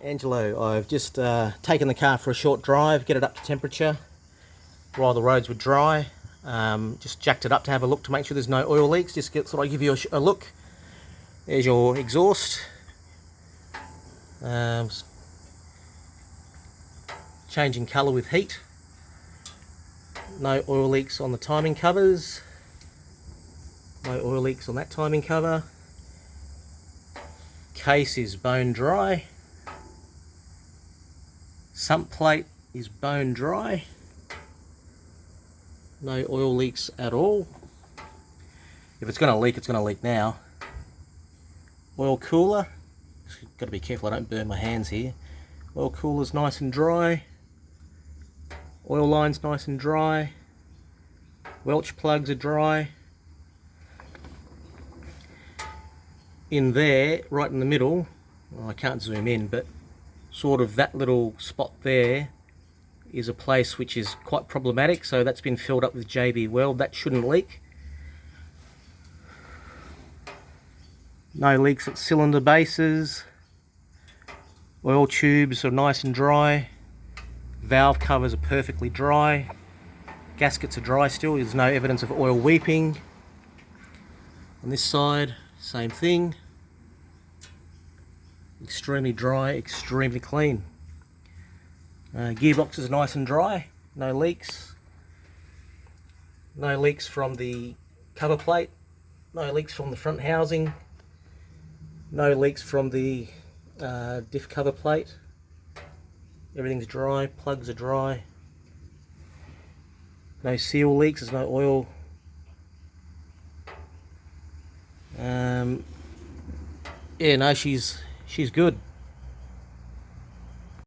Angelo, I've just taken the car for a short drive, get it up to temperature while the roads were dry. Just jacked it up to have a look to make sure there's no oil leaks. Just thought I'd give you a look. There's your exhaust. Changing colour with heat. No oil leaks on the timing covers. No oil leaks on that timing cover. Case is bone dry. Sump plate is bone dry. No oil leaks at all. If it's going to leak, it's going to leak now. Oil cooler. Got to be careful I don't burn my hands here. Oil cooler's nice and dry. Oil line's nice and dry. Welch plugs are dry. In there, right in the middle, well, I can't zoom in, but sort of that little spot there is a place which is quite problematic, so that's been filled up with JB Weld. That shouldn't leak. No leaks at cylinder bases. Oil tubes are nice and dry. Valve covers are perfectly dry. Gaskets are dry still. There's no evidence of oil weeping. On this side, same thing. Extremely dry, extremely clean. Gearbox is nice and dry. No leaks. No leaks from the cover plate. No leaks from the front housing. No leaks from the diff cover plate. Everything's dry. Plugs are dry. No seal leaks. There's no oil. Yeah, no, she's good.